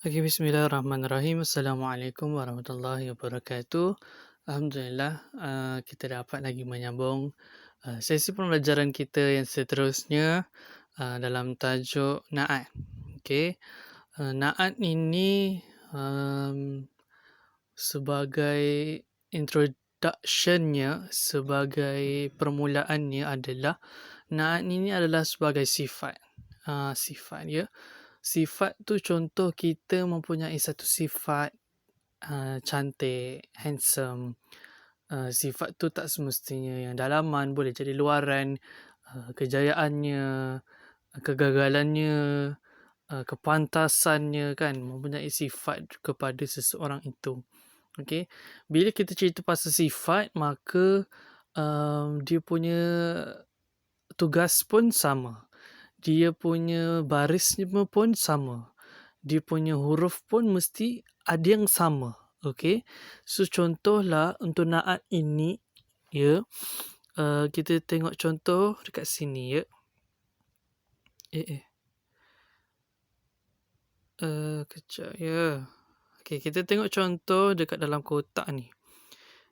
Okey, bismillahirrahmanirrahim. Assalamualaikum warahmatullahi wabarakatuh. Alhamdulillah, kita dapat lagi menyambung sesi pembelajaran kita yang seterusnya dalam tajuk Na'at. Okey, Na'at ini sebagai introduction-nya, sebagai permulaannya adalah Na'at ini adalah sebagai sifat. Sifat ya. Sifat tu contoh kita mempunyai satu sifat cantik, handsome. Sifat tu tak semestinya yang dalaman, boleh jadi luaran, kejayaannya, kegagalannya, kepantasannya kan, mempunyai sifat kepada seseorang itu. Okey, bila kita cerita pasal sifat, maka dia punya tugas pun sama. Dia punya barisnya pun sama. Dia punya huruf pun mesti ada yang sama. Okey. So contohlah untuk Na'at ini ya. Kita tengok contoh dekat sini ya. Kejap ya. Okey, kita tengok contoh dekat dalam kotak ni.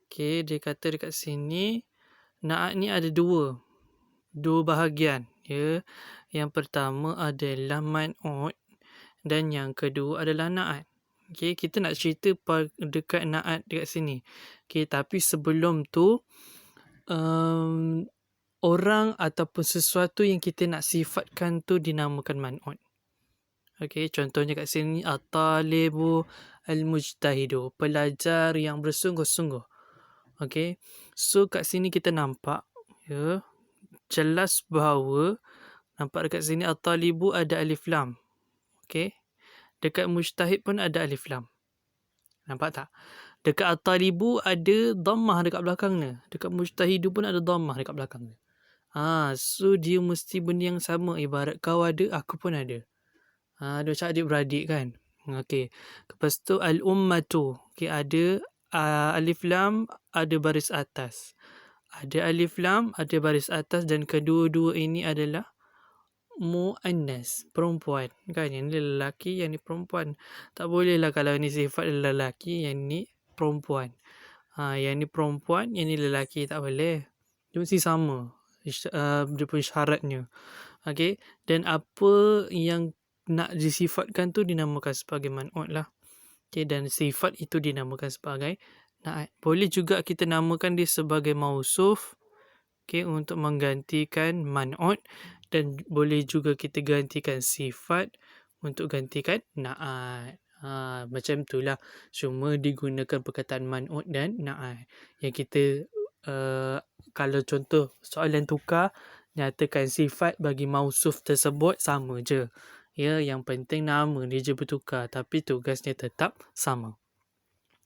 Okey, dia kata dekat sini Na'at ni ada dua bahagian ya. Yang pertama adalah man'ut dan yang kedua adalah Na'at. Okey, kita nak cerita dekat Na'at dekat sini. Okey, tapi sebelum tu orang ataupun sesuatu yang kita nak sifatkan tu dinamakan man'ut. Okey, contohnya kat sini at-talibu al-mujtahidu, pelajar yang bersungguh-sungguh. Okey. So kat sini kita nampak ya, jelas bahawa nampak dekat sini at-talibu ada alif lam. Okey. Dekat mujtahid pun ada alif lam. Nampak tak? Dekat at-talibu ada dhammah dekat belakangnya. Dekat mujtahidu pun ada dhammah dekat belakangnya. So dia mesti benda yang sama. Ibarat kau ada, aku pun ada. Dia macam adik-beradik kan. Okey. Lepas tu al-ummatu. Okey, ada alif lam, ada baris atas. Ada alif lam, ada baris atas dan kedua-dua ini adalah muannas, perempuan kan. Yang ni lelaki, yang ni perempuan. Tak boleh lah kalau ni sifat lelaki, yang ni perempuan. Yang ni perempuan, yang ni lelaki, tak boleh. Dia mesti sama dia punya syaratnya. Okey, dan apa yang nak disifatkan tu dinamakan sebagai man'ut lah. Okey, dan sifat itu dinamakan sebagai na'at. Boleh juga kita namakan dia sebagai mausuf, okey, untuk menggantikan man'ut, dan boleh juga kita gantikan sifat untuk gantikan na'at. Macam itulah. Cuma digunakan perkataan man'ut dan na'at. Yang kita kalau contoh soalan tukar, nyatakan sifat bagi mausuf tersebut sama je. Ya, yang penting nama dia je bertukar tapi tugasnya tetap sama.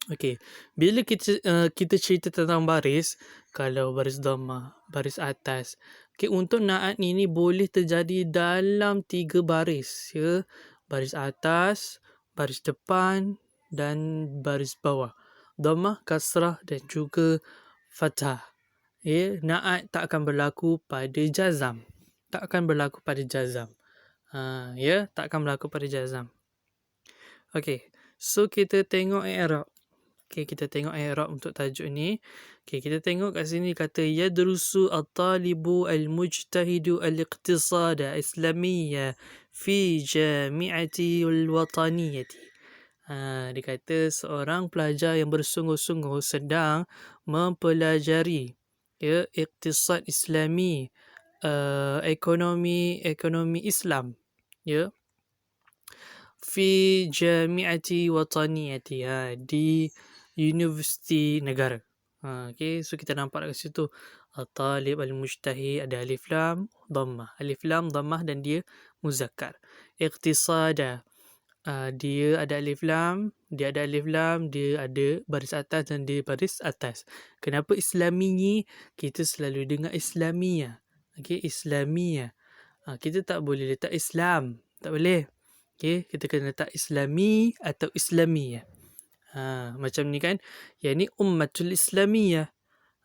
Okey, bila kita cerita tentang baris, kalau baris dhammah, baris atas. Okey, untuk na'at ni boleh terjadi dalam 3 baris ya. Baris atas, baris depan dan baris bawah. Dhammah, kasrah dan juga fathah. Ya, na'at tak akan berlaku pada jazam. Tak akan berlaku pada jazam. Ya, tak akan berlaku pada jazam. Okey, so kita tengok i'rab. Okey, kita tengok i'rab untuk tajuk ni. Okey, kita tengok kat sini kata yadrusu at-talibu al-mujtahidu al-iqtisada islamiyya fi jami'ati al-wataniyati. Dia kata seorang pelajar yang bersungguh-sungguh sedang mempelajari ya iqtisad islami, ekonomi Islam ya, fi jami'ati wataniyati, di universiti negara. Okey, so kita nampak kat situ at-talib al-mujtahid ada alif lam dhammah, alif lam dhammah dan dia muzakkar. Iqtisada, dia ada alif lam, dia ada baris atas dan dia baris atas. Kenapa islami? Kita selalu dengar islamiyah. Okey, islamiyah. Kita tak boleh letak Islam, tak boleh. Okey, kita kena letak islami atau islamiyah. Macam ni kan. Yang ni ummatul islamiyah.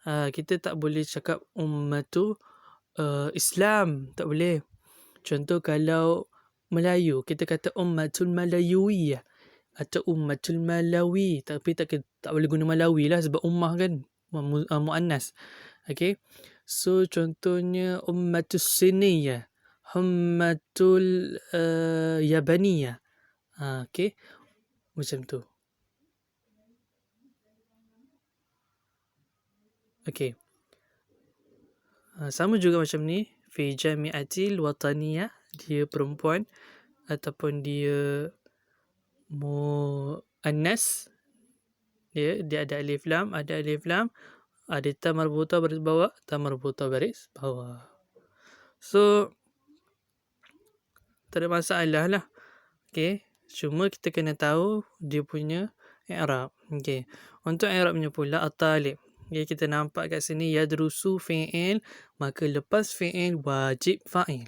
Kita tak boleh cakap ummatu Islam, tak boleh. Contoh kalau Melayu, kita kata ummatul malayuiyah. atau ummatul malawi, tapi tak boleh guna malawi lah sebab ummah kan muannas. Okay, so contohnya ummatus siniyah, ummatul yabaniyah. Okay, macam tu. Okay, sama juga macam ni, fi jami'atil wataniyah, dia perempuan ataupun dia muannas, dia ada alif lam, ada ta marbutah baris bawah, ta marbutah baris bawah. So tak ada masalah lah. Okay, cuma kita kena tahu dia punya i'rab. Okay, untuk i'rabnya pula at-talib. Okay, kita nampak kat sini yadrusu fi'il, maka lepas fi'il wajib fa'il.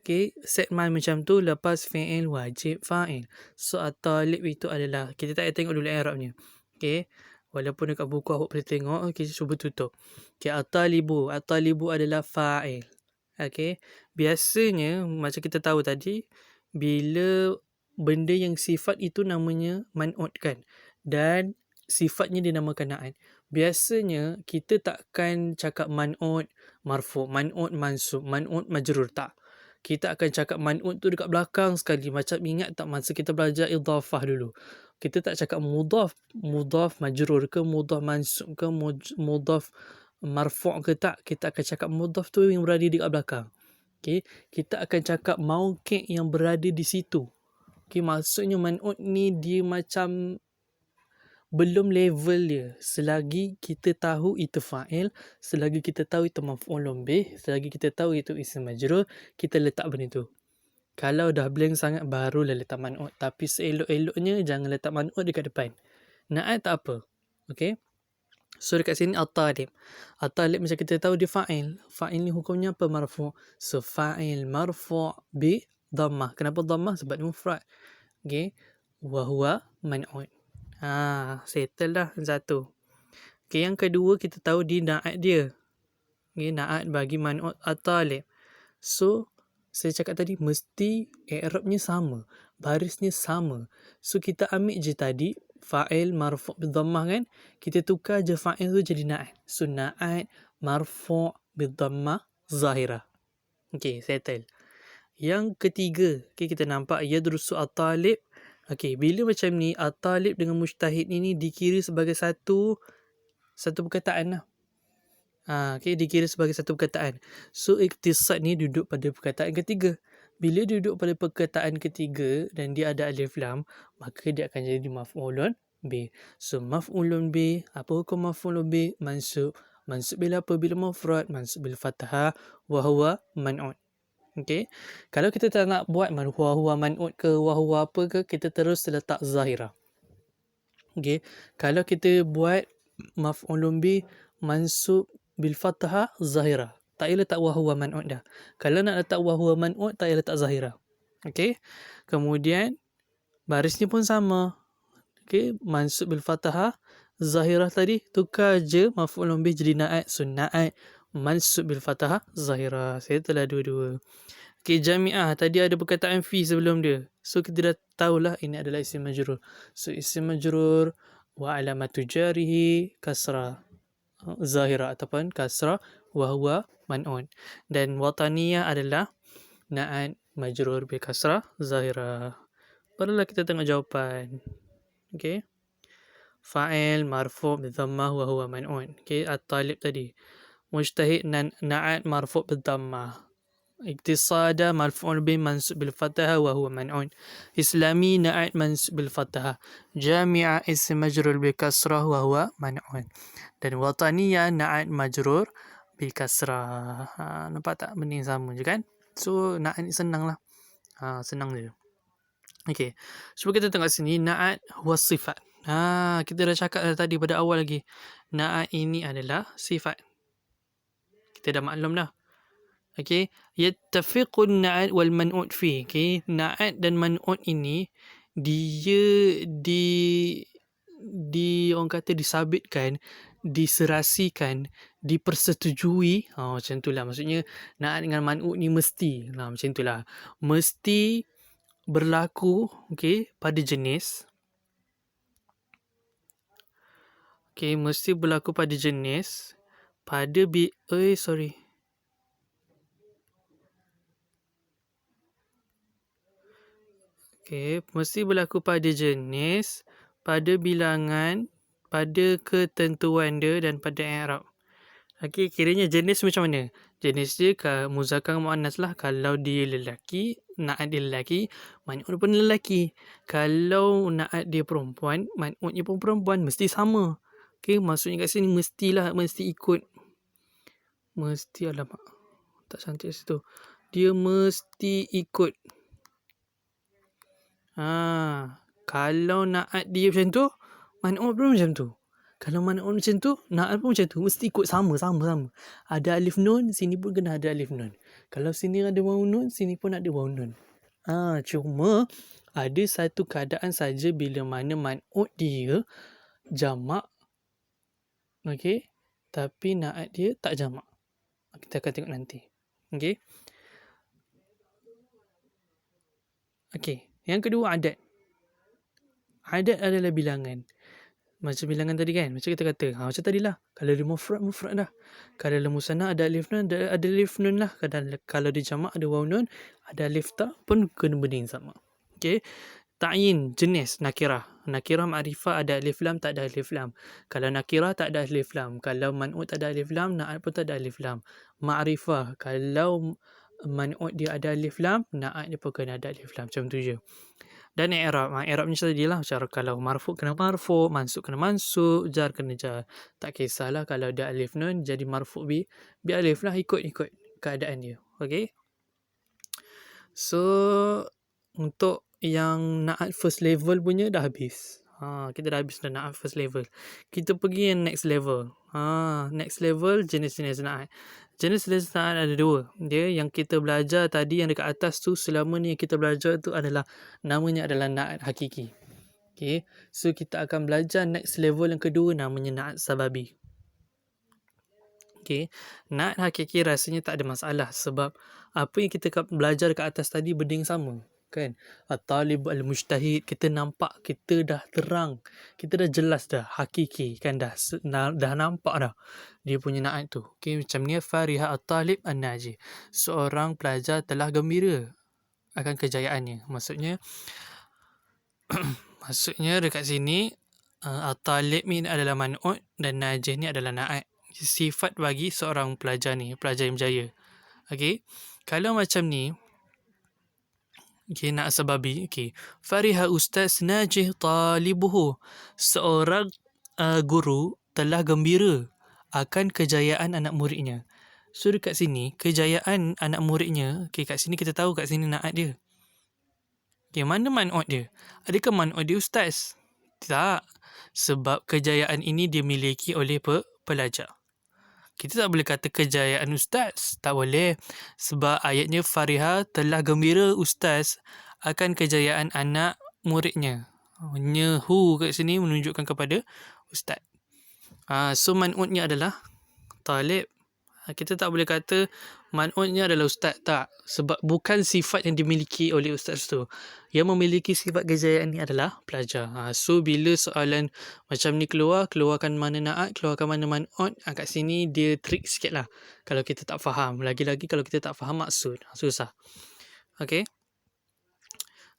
Okay, set mind macam tu, lepas fi'il wajib fa'il. So at-talib itu adalah, kita tak payah tengok dulu i'rabnya. Okay, walaupun dekat buku awak boleh tengok, kita cuba tutup. Okay, at-talibu adalah fa'il. Okay, biasanya macam kita tahu tadi, bila benda yang sifat itu namanya man'ut kan, dan sifatnya dinamakan na'at, biasanya kita takkan cakap man'ut marfu', man'ut mansub, man'ut majrur, tak. Kita akan cakap man'ut tu dekat belakang sekali. Macam ingat tak masa kita belajar idhafah dulu, kita tak cakap mudhaf majrur ke, mudhaf mansub ke, mudhaf marfu' ke, tak. Kita akan cakap mudhaf tu yang berada dekat belakang. Okay, kita akan cakap mauqi' yang berada di situ. Okay, maksudnya man'ut ni dia macam belum level dia. Selagi kita tahu itu fa'il, selagi kita tahu itu maf'ulun bih, selagi kita tahu itu isim majrur, kita letak benda tu. Kalau dah blank sangat, barulah letak man'ut. Tapi seelok-eloknya jangan letak man'ut dekat depan. Na'at tak apa. Okay, so dekat sini at-talib. At-talib macam kita tahu dia fa'il. Fa'il ni hukumnya apa? Marfu'. So fa'il marfu' bi dhammah. Kenapa dhammah? Sebab dia mufrad. Okay, wa huwa man'ut. Settle dah satu. Okay, yang kedua kita tahu di na'at dia. Okay, na'at bagi man'ut at-talib. So saya cakap tadi mesti i'rabnya sama, barisnya sama. So kita ambil je tadi fa'il marfu' bi dhammah kan, kita tukar je fa'il tu jadi na'at. So na'at marfu' bi dhammah zahirah. Okay, settle. Yang ketiga, okay, kita nampak yadrusu at-talib. Okay, bila macam ni, at-talib dengan mujtahid ini dikira sebagai satu perkataan lah. Okay, dikira sebagai satu perkataan. So iktisad ni duduk pada perkataan ketiga. Bila duduk pada perkataan ketiga dan dia ada alif lam, maka dia akan jadi maf'ulun bih. So maf'ulun bih, apa hukum maf'ulun bih? Mansub. Mansub bila apa? Bila mufrad. Mansub bil fathah wa huwa man'ut. Okay, kalau kita tak nak buat huwa man'ut ke, huwa apa ke, kita terus letak zahirah. Okay, kalau kita buat maf'ulun bih mansub bil fathah zahirah, tak payah letak huwa man'ut dah. Kalau nak letak huwa man'ut, tak payah letak zahirah. Okay, kemudian barisnya pun sama. Okay, mansub bil fathah zahirah tadi, tukar je maf'ulun bih jadi na'at. So na'at mansub bil fathah zahirah. Saya telah dua-dua. Okay, jami'ah. Tadi ada perkataan fi sebelum dia. So, kita dah tahulah ini adalah isim majrur. So, isim majrur wa alamatu jarihi kasrah zahirah ataupun kasrah wa huwa man'un. Dan wataniyah adalah na'at majrur bi kasrah zahirah. Barulah kita tengok jawapan. Okay. Fa'il marfu' bi dhammah wa huwa man'un. Okay, at-talib tadi. Mujtahid na'at marfu' bi dhammah. اقتصاد مرفوع به منصوب بالفتحة وهو منعون. إسلامي نعت منصوب بالفتحة. جامع اسم مجرور بالكسرة وهو منعون. Dan wataniyah na'at majrur bil kasrah. Nampak tak benda yang sama je kan? So na'at ni senang lah. Senang je. Okay, cuba kita tengok sini. Na'at huwa sifat. Kita dah cakap tadi pada awal lagi, na'at ini adalah sifat. Kita dah maklum dah. Okay, yattafiqun na'at wal man'ut fi. Okay, na'at dan man'ut ini dia orang kata disabitkan, diserasikan, dipersetujui. Macam itulah maksudnya. Na'at dengan man'ut ni mesti. Macam itulah. Mesti berlaku, okay, pada jenis. Okay, mesti berlaku pada jenis, pada Okay, mesti berlaku pada jenis, pada bilangan, pada ketentuan dia dan pada i'rab. Okay, kiranya jenis macam mana? Jenis dia muzakkar muannas lah. Kalau dia lelaki, na'at dia lelaki, man'ut pun lelaki. Kalau na'at dia perempuan, man'utnya pun perempuan, mesti sama. Okay, maksudnya kat sini mesti ikut. Mesti, alamak, tak cantik situ. Dia mesti ikut. Kalau na'at dia macam tu, man'ut pun macam tu. Kalau man'ut macam tu, na'at pun macam tu. Mesti ikut sama. Ada alif nun, sini pun kena ada alif nun. Kalau sini ada waw nun, sini pun ada waw nun. Cuma ada satu keadaan saja bila mana man'ut dia jamak. Okey, tapi na'at dia tak jamak. Kita akan tengok nanti. Okey. Okey, yang kedua adat. Adat adalah bilangan. Macam bilangan tadi kan, macam kita kata, macam tadilah. Kalau dia mufrad dah. Kalau dia musanna ada alif nun, ada alif nun lah. Kalau dia jamak ada waw nun, ada alif ta pun kena benda yang sama. Okey. Ta'yin jenis nakirah. Nakirah ma'rifah ada alif lam, tak ada alif lam. Kalau nakirah tak ada alif lam. Kalau man'ut tak ada alif lam, na'at pun tak ada alif lam. Ma'rifah, kalau man'ut dia ada alif lam, na'at dia pun kena ada alif lam. Macam tu je. Dan i'rab. I'rab macam tadi lah. Cara kalau marfu' kena marfu', mansub kena mansub, jar kena jar. Tak kisahlah kalau ada alif nun jadi marfu' bi alif lah, ikut keadaan dia. Okay. So untuk yang na'at first level punya dah habis. Kita dah habis dah na'at first level. Kita pergi yang next level. Next level jenis-jenis na'at. Jenis-jenis na'at ada dua. Dia yang kita belajar tadi yang dekat atas tu, selama ni yang kita belajar tu adalah namanya adalah na'at hakiki. Okay. So kita akan belajar next level yang kedua, namanya na'at sababi. Okay. Na'at hakiki rasanya tak ada masalah sebab apa yang kita belajar dekat atas tadi benda yang sama. Kan? At-talib al-mujtahid, kita nampak, kita dah terang, kita dah jelas dah hakiki kan, dah nampak dah dia punya na'at tu. Okay, macam ni, fariha at-talib an-naji, seorang pelajar telah gembira akan kejayaannya. Maksudnya dekat sini at-talib ni adalah man'ut dan najih ni adalah na'at, sifat bagi seorang pelajar ni, pelajar yang berjaya. Okay, kalau macam ni, na'at sababi. Fariha ustaz najih talibuhu, seorang guru telah gembira akan kejayaan anak muridnya. So dekat sini kejayaan anak muridnya, kat sini kita tahu kat sini na'at dia. Mana man'ut dia? Adakah man'ut dia ustaz? Tak. Sebab kejayaan ini dimiliki oleh pelajar. Kita tak boleh kata kejayaan ustaz. Tak boleh. Sebab ayatnya fariha telah gembira ustaz akan kejayaan anak muridnya. Nyehu kat sini menunjukkan kepada ustaz. So man'utnya adalah talib. Kita tak boleh kata man'utnya adalah ustaz. Tak. Sebab bukan sifat yang dimiliki oleh ustaz tu. Yang memiliki sifat kejayaan ni adalah pelajar. So bila soalan macam ni keluarkan mana na'at, keluarkan mana man'ut, kat sini dia trik sikit lah kalau kita tak faham. Lagi-lagi kalau kita tak faham maksud, susah. Okay.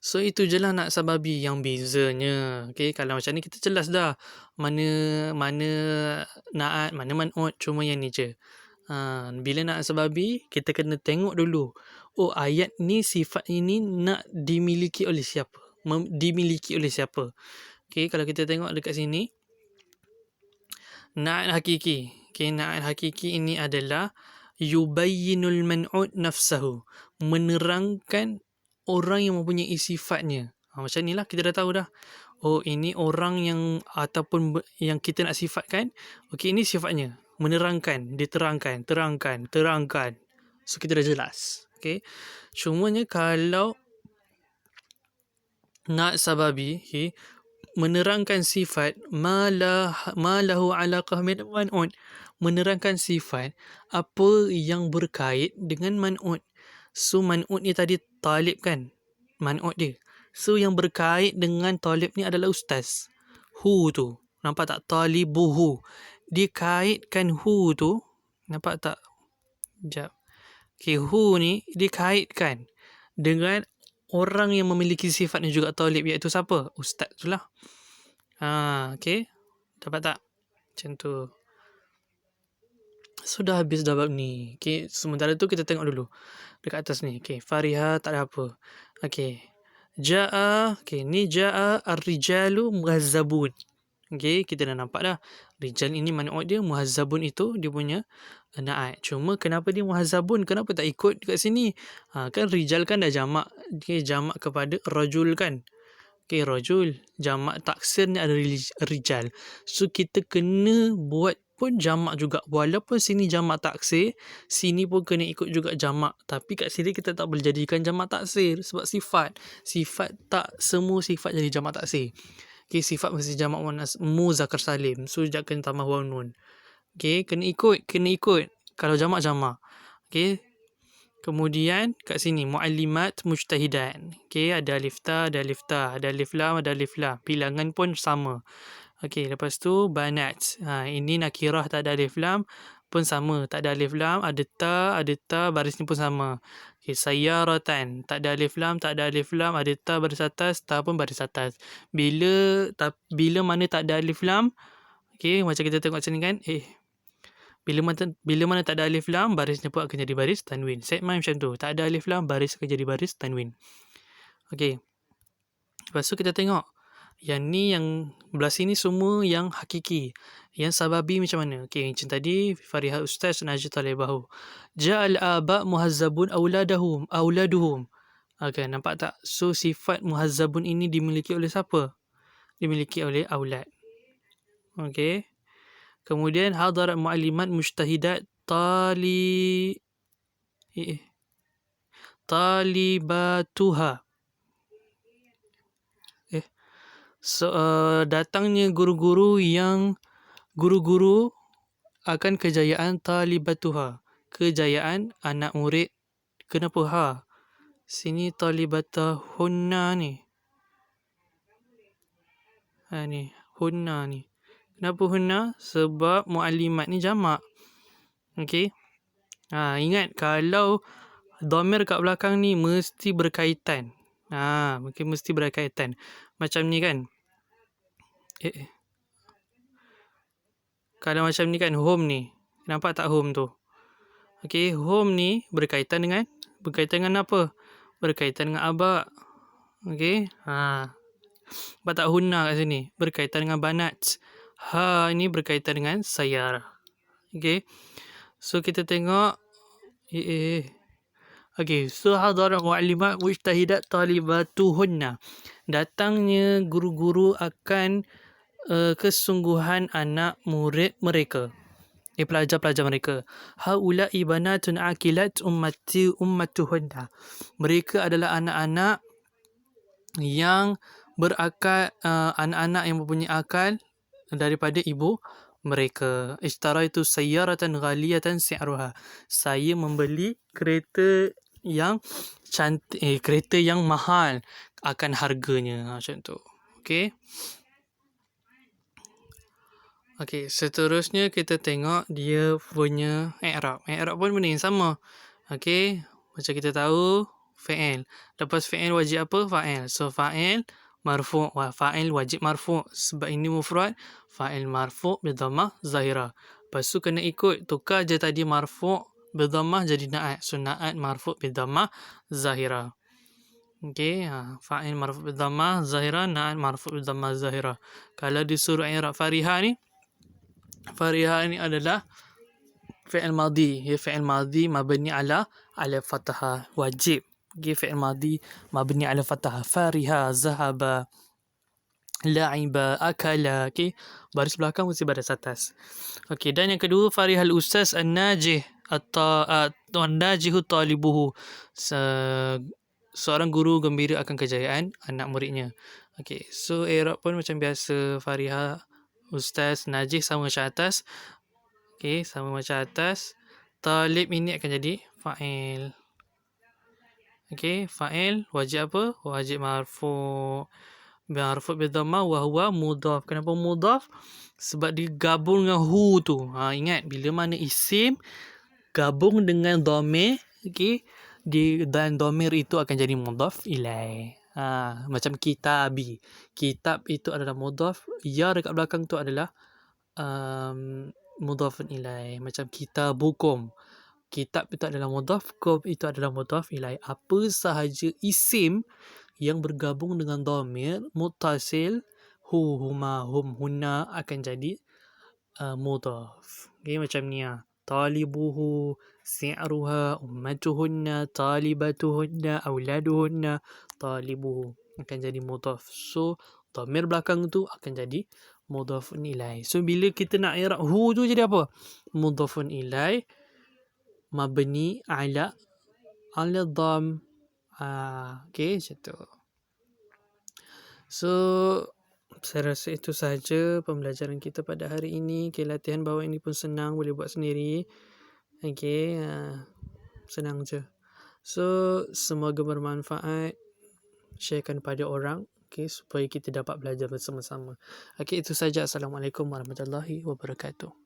So itu je lah na'at sababi yang bezanya. Okay, kalau macam ni kita jelas dah mana na'at, mana man'ut, cuma yang ni je. Bila na'at sababi, kita kena tengok dulu. Oh, ayat ni sifat ini nak dimiliki oleh siapa? Dimiliki oleh siapa? Okay, kalau kita tengok dekat sini, na'at hakiki. Okay, na'at hakiki ini adalah yubayyinul man'ut nafsahu, menerangkan orang yang mempunyai sifatnya. Macam ni lah, kita dah tahu dah. Oh, ini orang yang ataupun yang kita nak sifatkan. Okay, ini sifatnya. Menerangkan, diterangkan, terangkan. So kita dah jelas. Okay. Cumanya kalau na'at sababi, okay, menerangkan sifat malahu alaqah min man'ut, menerangkan sifat apa yang berkait dengan man'ut. So man'ut ni tadi talib kan, man'ut dia. So yang berkait dengan talib ni adalah ustaz. Hu tu. Nampak tak? Talibuhu. Dia kaitkan hu tu. Nampak tak? Sekejap. Okay, hu ni dia kaitkan dengan orang yang memiliki sifat ni juga talib, iaitu siapa? Ustaz tu lah. Okay. Dapat tak? Macam tu. Sudah habis dah bab ni. Okay, sementara tu kita tengok dulu dekat atas ni. Okay, Fariha tak ada apa. Okay. Ja'a. Okay, ni ja'a ar-rijalu muhazzabun. Okay, kita dah nampak dah. Rijal ini man'ud dia, muhazzabun itu dia punya na'at. Cuma kenapa dia muhazzabun? Kenapa tak ikut dekat sini? Kan rijal kan dah jamak. Okay, jamak kepada rajul kan. Okay, rajul. Jamak taksir ni ada rijal. So, kita kena buat pun jamak juga. Walaupun sini jamak taksir, sini pun kena ikut juga jamak. Tapi kat sini kita tak boleh jadikan jamak taksir. Sebab sifat. Sifat tak semua sifat jadi jamak taksir. Okay, sifat mesti jamak muzakkar salim. So, sekejap kena tambah waw nun. Okay, kena ikut. Kalau jamak. Okay. Kemudian kat sini muallimat mujtahidat. Okay, ada alif ta, ada alif ta, ada alif lam, ada alif lam. Bilangan pun sama. Okay, lepas tu banat. Ini nakirah tak ada alif lam pun sama. Tak ada alif lam, ada ta, baris ni pun sama. Okay, sayyaratan. Tak ada alif lam, ada ta baris atas, ta pun baris atas. Bila mana tak ada alif lam, okay, macam kita tengok sini kan, bila mana tak ada alif lam, barisnya pun akan jadi baris tanwin. Set mind macam tu. Tak ada alif lam, baris akan jadi baris tanwin. Okay. Lepas tu kita tengok. Yang ni yang belah sini semua yang hakiki. Yang sababi macam mana? Okay, macam tadi Fariha Ustaz Najib Talibahu. Ja'al aba muhazzabun auladuhum. Okay, nampak tak? So, sifat muhazzabun ini dimiliki oleh siapa? Dimiliki oleh aulad. Okay. Kemudian hadarat muallimat mujtahidat talibatuha. So, datangnya guru-guru akan kejayaan talibatuha. Kejayaan anak murid. Kenapa ha? Sini talibatahunna ni. Ni. Hunna ni. Kenapa hunna? Sebab muallimat ni jamak. Okay. Ingat kalau dhamir kat belakang ni mesti berkaitan. Mungkin mesti berkaitan. Macam ni kan. Kalau macam ni kan, home ni. Nampak tak home tu? Okay, home ni berkaitan dengan apa? Berkaitan dengan abak. Okay. Nampak tak hunna kat sini? Berkaitan dengan banat. Ha ini berkaitan dengan sayyarah. Okay. So, kita tengok. Okay. So, hadarat muallimat mujtahidat talibatuhunna. Datangnya guru-guru akan kesungguhan anak murid mereka. Pelajar-pelajar mereka. Haula'i banatun akilat ummatuhunna. Mereka adalah anak-anak yang berakal, anak-anak yang mempunyai akal daripada ibu mereka. Ishtaraitu sayyaratan ghaliyatan si'ruha. Saya membeli kereta yang cantik, kereta yang mahal akan harganya. Macam tu. Okay. Okay, seterusnya kita tengok dia punya i'rab. I'rab pun benda yang sama. Okay, macam kita tahu fa'il. Lepas fa'il wajib apa? Fa'il. So, fa'il marfu'. Fa'il wajib marfu'. Sebab ini mufrad. Fa'il marfu' bidhammah zahirah. Lepas tu kena ikut. Tukar je tadi marfu' bidhammah jadi na'at. So, na'at marfu' bidhammah zahirah. Okay, fa'il marfu' bidhammah zahirah. Na'at marfu' bidhammah zahirah. Kalau disuruh i'rab Fariha ni, Fariha ni adalah fi'il madhi. Fi'il madhi mabni ala fathah. Wajib. Fi'il madhi mabni ala fathah. Fariha, zahaba, la'iba, akala. Okay. Baris belakang mesti baris atas. Okay. Dan yang kedua, Fariha al-Ustaz an-najih. An-najihu talibuhu. Seorang guru gembira akan kejayaan anak muridnya. Okay. So, i'rab pun macam biasa. Fariha Ustaz najih sama macam atas. Okay, sama macam atas. Talib ini akan jadi fa'il. Okay, fa'il wajib apa? Wajib marfu'. Marfu' bi dhammah wa huwa mudhaf. Kenapa mudhaf? Sebab dia gabung dengan hu tu. Ingat bila mana isim gabung dengan dhamir, okey, dan dhamir itu akan jadi mudhaf ilaih. Macam kitabi. Kitab itu adalah mudhaf, ya dekat belakang tu adalah mudhafun ilaih. Macam kitabukum. Kitab itu adalah mudhaf, kum itu adalah mudhaf ilaih. Apa sahaja isim yang bergabung dengan dhamir muttasil, hu, huma, hum, hunna akan jadi mudhaf. Okay, macam ni talibuhu, si'ruha, ummatuhunna, talibatuhunna, auladuhunna, talibuhu akan jadi mudhaf. So dhamir belakang tu akan jadi mudhafun ilaih. So bila kita nak i'rab hu tu jadi apa? Mudhafun ilaih mabni ala dham. Okay, macam tu. So saya rasa itu sahaja pembelajaran kita pada hari ini. Okay, latihan bawah ini pun senang, boleh buat sendiri. Okay, senang je. So semoga bermanfaat. Sharekan pada orang, okay, supaya kita dapat belajar bersama-sama. Okay, itu saja. Assalamualaikum warahmatullahi wabarakatuh.